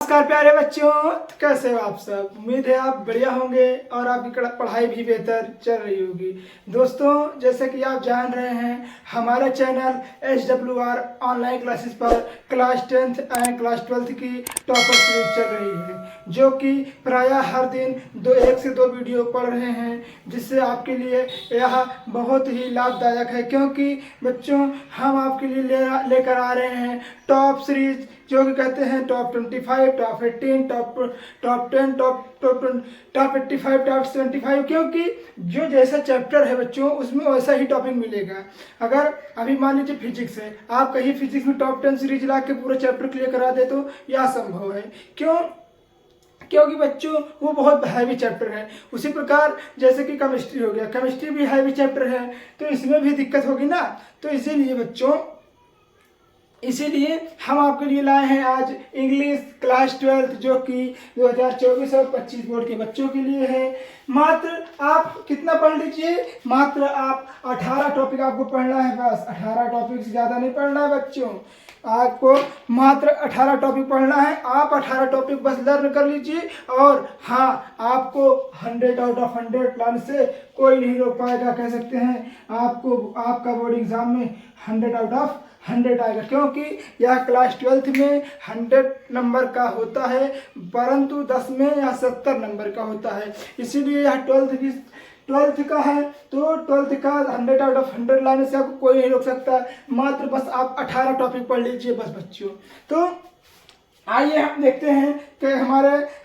नमस्कार प्यारे बच्चों, कैसे हो आप सब। उम्मीद है आप बढ़िया होंगे और आपकी पढ़ाई भी बेहतर चल रही होगी। दोस्तों, जैसे कि आप जान रहे हैं, हमारा चैनल SWR ऑनलाइन क्लासेस पर class 10th and class 12th की टॉपर सीरीज चल रही है, जो कि प्रायः हर दिन 1 से 2 वीडियो पढ़ रहे हैं, जिससे आपके लिए यह बहुत ही लाभदायक है। क्योंकि बच्चों, हम आपके लिए लेकर आ रहे हैं टॉप सीरीज, जो कि कहते हैं top 25, top 18, top 10, top 85, top 75। क्योंकि जो जैसा चैप्टर है बच्चों, उसमें वैसा ही टॉपिक मिलेगा। अगर अभी मान लीजिए फिजिक्स है, आप कहीं फिजिक्स में टॉप 10 सीरीज ला के पूरा चैप्टर क्लियर करा दे तो यह संभव है। क्योंकि बच्चों वो बहुत हैवी चैप्टर है। उसी प्रकार जैसे कि केमिस्ट्री हो गया, केमिस्ट्री भी हैवी चैप्टर है, तो इसमें भी दिक्कत होगी ना। तो इसीलिए हम आपके लिए लाए हैं आज इंग्लिश क्लास 12th, जो कि 2024 और 25 बोर्ड के बच्चों के लिए है। मात्र आप कितना पढ़ लीजिए, मात्र आप 18 टॉपिक आपको पढ़ना है, बस 18 टॉपिक से ज़्यादा नहीं पढ़ना है बच्चों। आपको मात्र 18 टॉपिक पढ़ना है। आप 18 टॉपिक बस लर्न कर लीजिए, और हाँ, आपको 100 आउट ऑफ 100 लाने से कोई नहीं रोक पाएगा। कह सकते हैं आपको आपका बोर्ड एग्जाम में 100 आउट ऑफ 100 आएगा। क्योंकि यह क्लास 12th में 100 नंबर का होता है, परंतु 10 में यह 70 नंबर का होता है। इसीलिए यह 12th का है, तो 12th का 100 आउट ऑफ 100 लाने से आपको कोई नहीं रोक सकता। मात्र बस आप 18 टॉपिक पढ़ लीजिए बस बच्चों। तो आइए हम देखते हैं कि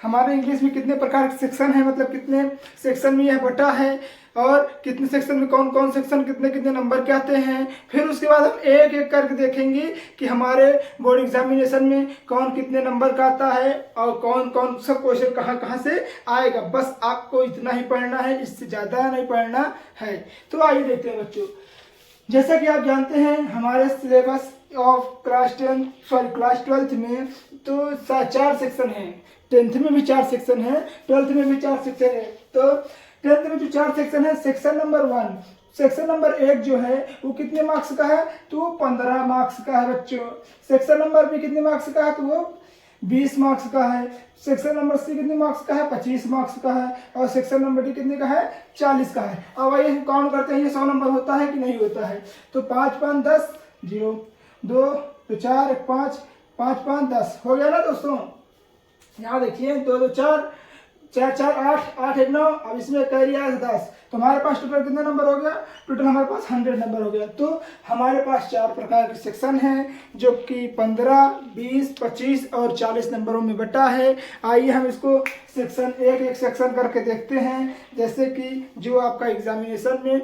हमारे इंग्लिश में कितने प्रकार के सेक्शन है, मतलब कितने सेक्शन में यह बटा है, और कितने सेक्शन में कौन कौन सेक्शन कितने कितने नंबर के आते हैं। फिर उसके बाद हम एक एक करके देखेंगे कि हमारे बोर्ड एग्जामिनेशन में कौन कितने नंबर का आता है और कौन कौन सा क्वेश्चन कहाँ कहाँ से आएगा। बस आपको इतना ही पढ़ना है, इससे ज़्यादा नहीं पढ़ना है। तो आइए देखते हैं बच्चों। जैसा कि आप जानते हैं, हमारे सिलेबस ऑफ क्लास 12th में तो 4 सेक्शन हैं। 10th में भी 4 सेक्शन है, 12th में भी 4 सेक्शन है। तो 10th में जो 4 सेक्शन है, सेक्शन नंबर 1, सेक्शन नंबर 1 जो है वो कितने मार्क्स का है, तो 15 मार्क्स का है बच्चों। सेक्शन नंबर बी कितने मार्क्स का है, तो वो 20 मार्क्स का है। सेक्शन नंबर सी कितने मार्क्स का है, 25 मार्क्स का है। और सेक्शन नंबर डी कितने का है, 40 का है। अब आइए काउंट करते हैं, ये 100 नंबर होता है कि नहीं होता है। तो 5 5 10, 0 2 तो 4 1 5 5 5 10 हो गया ना दोस्तों। यहाँ देखिए 2 2 4 4 4 8 8 1 9। अब इसमें कैरी आया 10, तो हमारे पास टोटल कितना नंबर हो गया, टोटल हमारे पास 100 नंबर हो गया। तो हमारे पास 4 प्रकार के सेक्शन हैं, जो कि 15, 20, 25 और 40 नंबरों में बटा है। आइए हम इसको सेक्शन एक सेक्शन करके देखते हैं, जैसे कि जो आपका एग्जामिनेशन में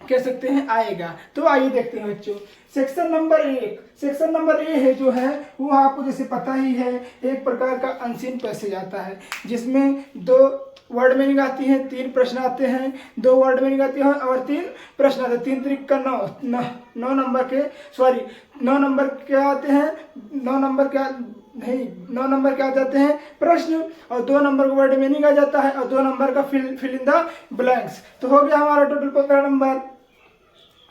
कह सकते हैं आएगा। तो आइए देखते हैं बच्चों। Section number 1, section number A है जो है वो आपको जैसे पता ही है, एक प्रकार का अनसीन पैसेज आता है, जिसमें 2 वर्ड मीनिंग आती है, 3 प्रश्न आते हैं। 2 वर्ड मीनिंग आती है और 3 प्रश्न आते हैं। 3 3 का 9 नंबर के 9 नंबर क्या आते हैं, 9 नंबर क्या नहीं 9 नंबर क्या आ जाते हैं प्रश्न, और 2 नंबर का वर्ड मीनिंग आ जाता है, और 2 नंबर का फिल इन द ब्लैंक्स। तो हो गया हमारा टोटल 15 नंबर।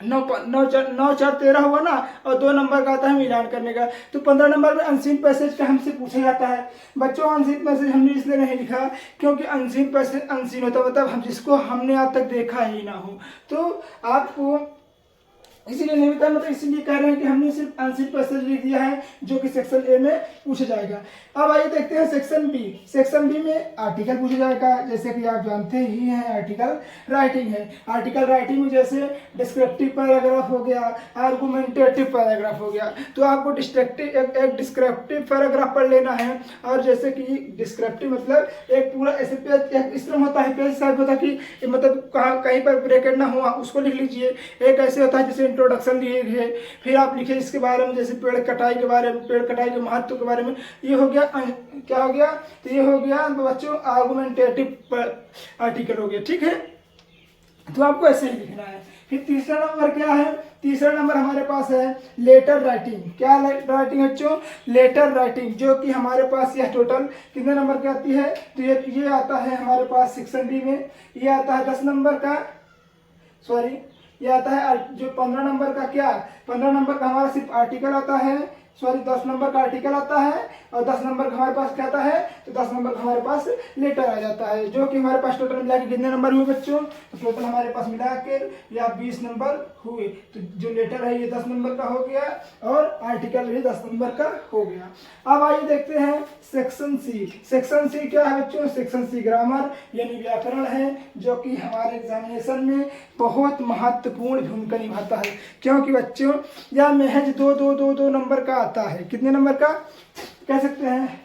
9 4 13 हुआ ना, और 2 नंबर का आता है मिलान करने का। तो 15 नंबर में अनसीन पैसेज का हमसे पूछा जाता है बच्चों। अनसीन पैसेज हमने इसलिए नहीं लिखा क्योंकि अनसीन पैसेज अनसीन होता मतलब हम जिसको हमने आज तक देखा ही ना हो। तो आपको इसीलिए नहीं बताया, मतलब इसीलिए कह रहे हैं कि हमने सिर्फ अनसीन पैसेज लिख दिया है, जो कि सेक्शन ए में पूछा जाएगा। अब आइए देखते हैं सेक्शन बी। सेक्शन बी में आर्टिकल पूछा जाएगा, जैसे कि आप जानते ही हैं आर्टिकल राइटिंग है। आर्टिकल राइटिंग में जैसे डिस्क्रिप्टिव पैराग्राफ हो गया, आर्गुमेंटेटिव पैराग्राफ हो गया। तो आपको एक डिस्क्रिप्टिव पैराग्राफ पढ़ लेना है, और जैसे कि डिस्क्रिप्टिव मतलब एक पूरा ऐसे पेज, एक इस तरह होता है, पेज साइज होता है कि मतलब कहीं पर ब्रेकेट ना हुआ, उसको लिख लीजिए। एक ऐसे होता है जैसे इंट्रोडक्शन लिए है, फिर आप लिखे इसके बारे में, जैसे पेड़ कटाई के बारे में, पेड़ कटाई के महत्व के बारे में। ये हो गया क्या हो गया, तो ये हो गया बच्चों आर्गुमेंटेटिव आर्टिकल हो गया, ठीक है। तो आपको ऐसे ही लिखना है। फिर तीसरा नंबर क्या है, तीसरा नंबर हमारे पास है लेटर राइटिंग। क्या राइटिंग बच्चों, लेटर राइटिंग, जो कि हमारे पास यह टोटल कितने नंबर की आती है, तो ये आता है हमारे पास सेक्शन डी में। ये आता है 10 नंबर का, ये आता है जो 15 नंबर का, क्या 15 नंबर का हमारा सिर्फ आर्टिकल आता है, 10 नंबर का आर्टिकल आता है, और 10 नंबर का हमारे पास क्या आता है, तो 10 नंबर का हमारे पास लेटर आ जाता है, जो कि हमारे पास टोटल मिला के कितने नंबर हुए बच्चों, तो टोटल हमारे पास मिला के या 20 नंबर हुए। तो जो लेटर है ये 10 नंबर का हो गया और आर्टिकल भी 10 नंबर का हो गया। अब आइए देखते हैं सेक्शन सी। सेक्शन सी क्या है बच्चों, सेक्शन सी ग्रामर यानी व्याकरण है, जो कि हमारे एग्जामिनेशन में बहुत महत्वपूर्ण भूमिका निभाता है, क्योंकि बच्चों यह महज दो नंबर का आता है। कितने नंबर का कह सकते हैं,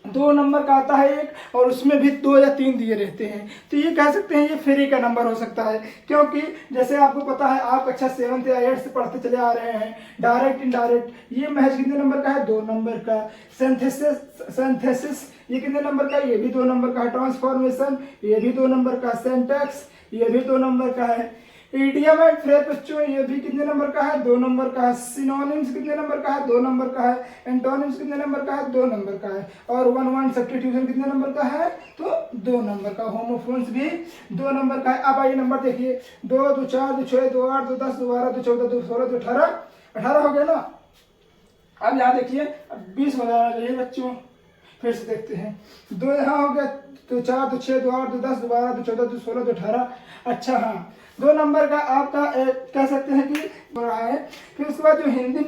2 नंबर का आता है एक, और उसमें भी 2 या 3 दिए रहते हैं। तो ये कह सकते हैं ये फ्री का नंबर हो सकता है, क्योंकि जैसे आपको पता है आप कक्षा 7 या 8 से पढ़ते चले आ रहे हैं, डायरेक्ट इनडायरेक्ट ये महज कितने नंबर का है, 2 नंबर का। सिंथेसिस ये कितने नंबर का, ये भी 2 नंबर का है। ट्रांसफॉर्मेशन ये भी 2 नंबर का। सिंटैक्स ये भी 2 नंबर का है। इडियम एंड फ्रेज बच्चों ये भी कितने नंबर का है, 2 नंबर का है। सिनोनिम्स कितने नंबर का है, 2 नंबर का है। एंटोनिम्स कितने नंबर का है, 2 नंबर का है। और वन वर्ड सब्स्टिट्यूशन कितने नंबर का है, तो 2 नंबर का। होमोफोन्स भी 2 नंबर का है। अब आइए नंबर देखिए, 2 2 4 2 6 2 8 2 10 2 12 2 14 2 16 2 18 18 हो गया ना। अब यहाँ देखिए 20 हो जाना चाहिए बच्चों। फिर से देखते हैं, 2 यहाँ हो गया, 2 4 2 6 2 8 2 10 2 12 2 14 2 16 2 18। अच्छा हाँ, 2 नंबर का आपका कह सकते हैं कि रहा है। फिर उसके बाद जो हिंदी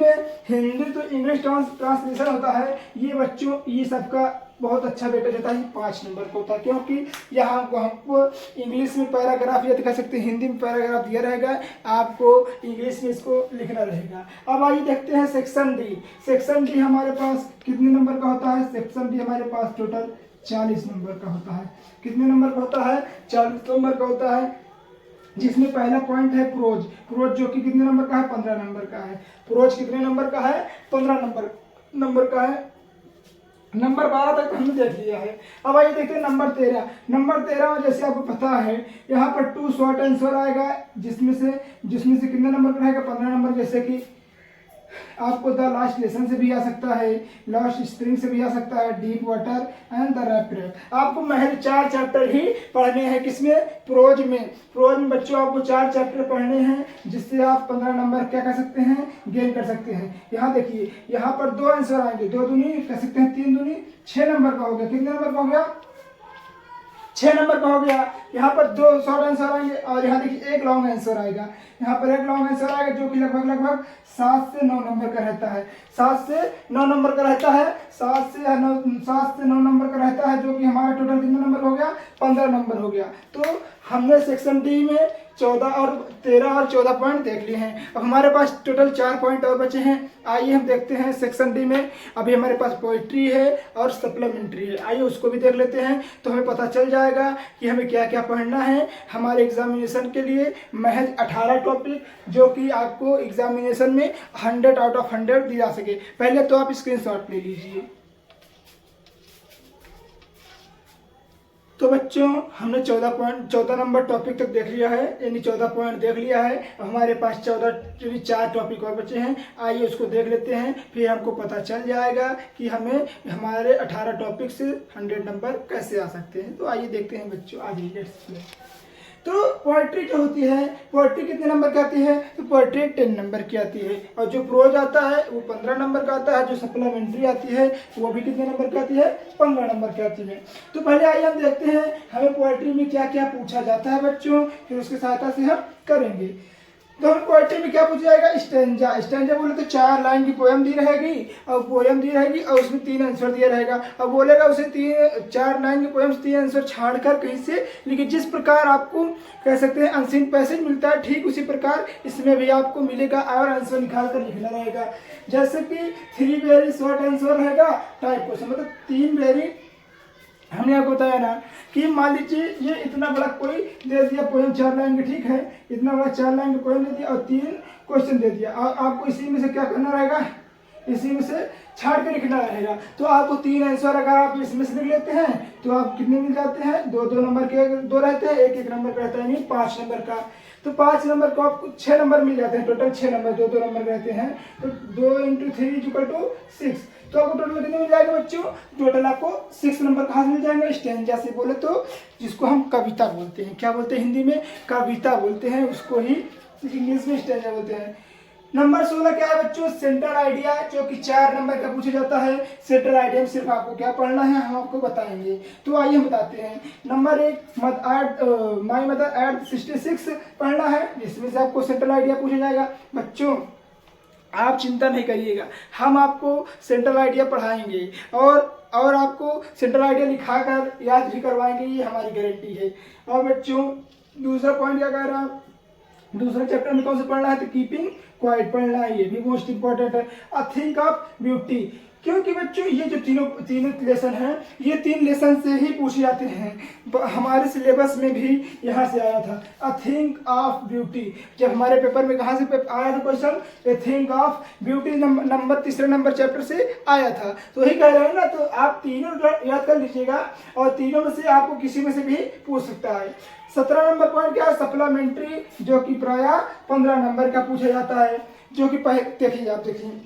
तो इंग्लिश ट्रांसलेशन होता है, ये बच्चों ये सबका बहुत अच्छा वेटेज होता है, 5 नंबर का होता है, क्योंकि यहाँ हमको इंग्लिश में पैराग्राफ या तो कह सकते हैं हिंदी में पैराग्राफ दिया रहेगा, आपको इंग्लिश में इसको लिखना रहेगा। अब आइए देखते हैं सेक्शन डी। सेक्शन डी हमारे पास कितने नंबर का होता है, सेक्शन डी हमारे पास टोटल 40 नंबर का होता है। कितने नंबर का होता है, 40 नंबर का होता है, जिसमें पहला पॉइंट है प्रोज। प्रोज जो कि कितने नंबर का है, 15 नंबर का है। प्रोज कितने नंबर का है, 15 नंबर का है। नंबर 12 तक तो हमने देख लिया है। अब आइए देखते हैं नंबर 13। नंबर 13 में जैसे आपको पता है यहाँ पर 2 शॉर्ट आंसर आएगा, जिसमें से कितने नंबर का रहेगा, 15 नंबर। जैसे कि आपको द लास्ट लेसन से भी आ सकता है, लास्ट स्प्रिंग से भी आ सकता है, deep water and the rapid. आपको महज 4 चैप्टर ही पढ़ने हैं, किसमें, प्रोज में। प्रोज में बच्चों आपको 4 चैप्टर पढ़ने हैं, जिससे आप 15 नंबर क्या कर सकते हैं, गेन कर सकते हैं। यहाँ देखिए, यहाँ पर 2 आंसर आएंगे, 2 दूनी कह सकते हैं 3 दूनी 6 नंबर का हो गया। कितने नंबर का हो गया, 6 नंबर का हो गया। यहाँ पर 2 शॉर्ट आंसर आएंगे और यहाँ देखिए 1 लॉन्ग आंसर आएगा। यहाँ पर 1 लॉन्ग आंसर आएगा, जो कि लगभग 7 से 9 नंबर का रहता है। 7 से 9 नंबर का रहता है। 7 से 9 नंबर का रहता है, जो कि हमारा टोटल कितना नंबर हो गया, 15 नंबर हो गया। तो हमने सेक्शन डी में 13 और 14 पॉइंट देख लिए हैं। अब हमारे पास टोटल 4 पॉइंट और बचे हैं। आइए हम देखते हैं सेक्शन डी में। अभी हमारे पास पोइट्री है और सप्लीमेंट्री है, आइए उसको भी देख लेते हैं, तो हमें पता चल जाएगा कि हमें क्या क्या पढ़ना है हमारे एग्जामिनेशन के लिए। महज 18 टॉपिक, जो कि आपको एग्जामिनेशन में 100 आउट ऑफ 100 दी जा सके। पहले तो आप स्क्रीनशॉट ले लीजिए। तो बच्चों हमने 14 नंबर टॉपिक तक देख लिया है, यानी 14 पॉइंट देख लिया है। हमारे पास 4 टॉपिक और बचे हैं, आइए उसको देख लेते हैं, फिर हमको पता चल जाएगा कि हमें हमारे 18 टॉपिक से 100 नंबर कैसे आ सकते हैं। तो आइए देखते हैं बच्चों, आइए लेट्स प्ले। तो पोएट्री जो होती है, पोएट्री कितने नंबर की आती है, तो पोएट्री 10 नंबर की आती है। और जो प्रोज आता है वो 15 नंबर का आता है। जो सप्लीमेंट्री आती है वो भी कितने नंबर की आती है, 15 नंबर की आती है। तो पहले आइए हम देखते हैं हमें पोएट्री में क्या क्या पूछा जाता है बच्चों, फिर उसकी सहायता से हम करेंगे। तो हम पोएट्री में क्या पूछा जाएगा, स्टैंजा। स्टैंजा बोले तो 4 लाइन की पोएम दी रहेगी और उसमें 3 आंसर दिया रहेगा। अब बोलेगा उसे 4 लाइन की पोएम 3 आंसर छाड़ कर कहीं से लिखिए। जिस प्रकार आपको कह सकते हैं अनसीन पैसेज मिलता है, ठीक उसी प्रकार इसमें भी आपको मिलेगा और आंसर निकाल कर लिखना रहेगा। जैसे कि 3 वेरी शॉर्ट आंसर रहेगा टाइप क्वेश्चन, मतलब 3 वेरी, हमने आपको बताया ना कि मान लीजिए ये इतना बड़ा कोई दे दिया पोएम 4 लाइन की, ठीक है, इतना बड़ा 4 लाइन की पोएम दे दिया और 3 क्वेश्चन दे दिया, और आपको इसी में से क्या करना रहेगा, इसी में से छाड़ के लिखना रहेगा। तो आपको 3 आंसर अगर आप इसमें से लिख लेते हैं तो आप कितने मिल जाते हैं, 2 नंबर के 2 रहते हैं, 1 नंबर का रहता है, नहीं 5 नंबर का। तो 5 नंबर को आपको 6 नंबर मिल जाते हैं, टोटल 6 नंबर 2 नंबर रहते हैं। तो 2 × 3 = 6। तो आपको टोटल कितने मिल जाएगा बच्चों, टोटल आपको 6 नंबर कहाँ से मिल जाएंगे, स्टैंजा से बोले तो, जिसको हम कविता बोलते हैं। क्या बोलते हैं हिंदी में, कविता बोलते हैं, उसको ही इंग्लिश में स्टैंजा बोलते हैं। नंबर 16 क्या है बच्चों, सेंट्रल आइडिया, जो कि 4 नंबर का पूछा जाता है। सेंट्रल आइडिया में सिर्फ आपको क्या पढ़ना है हम आपको बताएंगे। तो आइए हम बताते हैं। नंबर 1 माई मदर एट 66 पढ़ना है, जिसमें से आपको सेंट्रल आइडिया पूछा जाएगा। बच्चों आप चिंता नहीं करिएगा, हम आपको सेंट्रल आइडिया पढ़ाएंगे और आपको सेंट्रल आइडिया लिखा कर याद भी करवाएंगे, ये हमारी गारंटी है। और बच्चों दूसरा पॉइंट क्या कह रहा है, दूसरा चैप्टर में कौन सा पढ़ना है, तो कीपिंग क्वाइट पढ़ना है, ये भी मोस्ट इंपॉर्टेंट है। अ थिंक ऑफ ब्यूटी, क्योंकि बच्चों ये जो तीनों लेसन हैं, ये 3 लेसन से ही पूछे जाते हैं। हमारे सिलेबस में भी यहाँ से आया था अ थिंक ऑफ ब्यूटी। जब हमारे पेपर में कहाँ से आया था question, A think of beauty number तीसरे नंबर चैप्टर से आया था। तो वही कह रहे हैं ना, तो आप तीनों याद कर लीजिएगा और तीनों में से आपको किसी में से भी पूछ सकता है। 17 नंबर पॉइंट क्या है, सप्लीमेंट्री, जो कि प्राय 15 नंबर का पूछा जाता है। जो कि देखिए आप देखिए,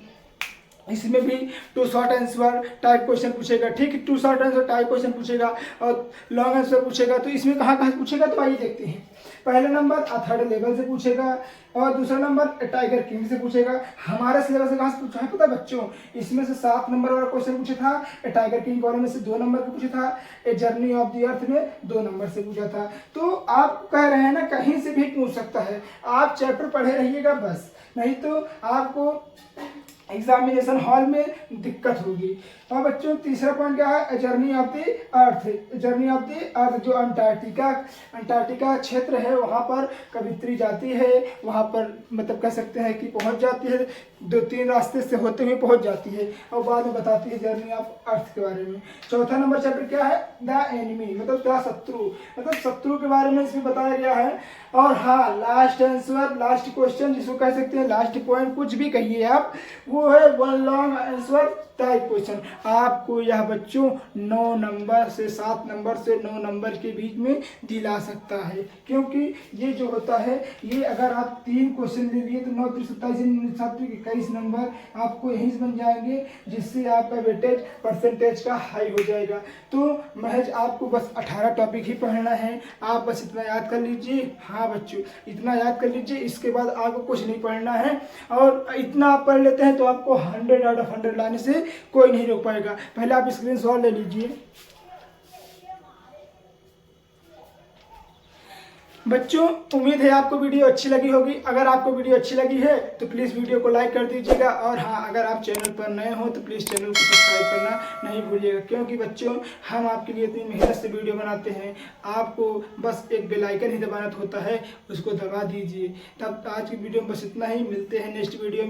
इसमें भी 2 शॉर्ट आंसर टाइप क्वेश्चन पूछेगा, ठीक है, 2 शॉर्ट आंसर टाइप क्वेश्चन पूछेगा और लॉन्ग आंसर पूछेगा। तो इसमें कहाँ कहाँ पूछेगा, तो आइए देखते हैं। पहला नंबर थर्ड लेवल से पूछेगा और दूसरा नंबर टाइगर किंग से पूछेगा। हमारे सिलेबस से कहाँ से पूछा है पता है बच्चों, इसमें से 7 नंबर वाला क्वेश्चन पूछा था, टाइगर किंग वाले में से 2 नंबर का पूछा था, a journey of the earth में 2 नंबर से पूछा था। तो आप कह रहे हैं ना कहीं से भी पूछ सकता है, आप चैप्टर पढ़े रहिएगा बस, नहीं तो आपको एग्जामिनेशन हॉल में दिक्कत होगी। और बच्चों तीसरा पॉइंट क्या है, journey of the earth. Journey of the earth जो अंटार्कटिका क्षेत्र है, वहाँ पर कवित्री जाती है, वहाँ पर मतलब कह सकते हैं कि पहुँच जाती है, 2-3 रास्ते से होते हुए पहुँच जाती है और बाद में बताती है जर्नी ऑफ अर्थ के बारे में। चौथा नंबर चैप्टर क्या है, द एनिमी, मतलब द शत्रु, मतलब शत्रु के बारे में इसमें बताया गया है। और हाँ, लास्ट आंसर, लास्ट क्वेश्चन जिसको कह सकते हैं लास्ट पॉइंट, कुछ भी कहिए आप, वो है 1 लॉन्ग आंसर टाइप क्वेश्चन। आपको यह बच्चों 9 नंबर से 7 नंबर से 9 नंबर के बीच में दिला सकता है, क्योंकि ये जो होता है, ये अगर आप 3 क्वेश्चन ले लिए तो 9 3 27 7 21 नंबर आपको यहीं से बन जाएंगे, जिससे आपका वेटेज परसेंटेज का हाई हो जाएगा। तो महज आपको बस 18 टॉपिक ही पढ़ना है, आप बस इतना याद कर लीजिए। हाँ बच्चों इतना याद कर लीजिए, इसके बाद आपको कुछ नहीं पढ़ना है, और इतना आप पढ़ लेते हैं तो आपको 100 आउट ऑफ 100 लाने से कोई नहीं रोक पाएगा। पहले आप स्क्रीनशॉट ले लीजिए। बच्चों उम्मीद है आपको वीडियो अच्छी लगी होगी। अगर आपको वीडियो अच्छी लगी है तो प्लीज़ वीडियो को लाइक कर दीजिएगा, और हाँ अगर आप चैनल पर नए हो तो प्लीज़ चैनल को सब्सक्राइब करना नहीं भूलिएगा, क्योंकि बच्चों हम आपके लिए इतनी मेहनत से वीडियो बनाते हैं, आपको बस एक बेल आइकन ही दबाना होता है, उसको दबा दीजिए। तब आज की वीडियो में बस इतना ही, मिलते हैं नेक्स्ट वीडियो में।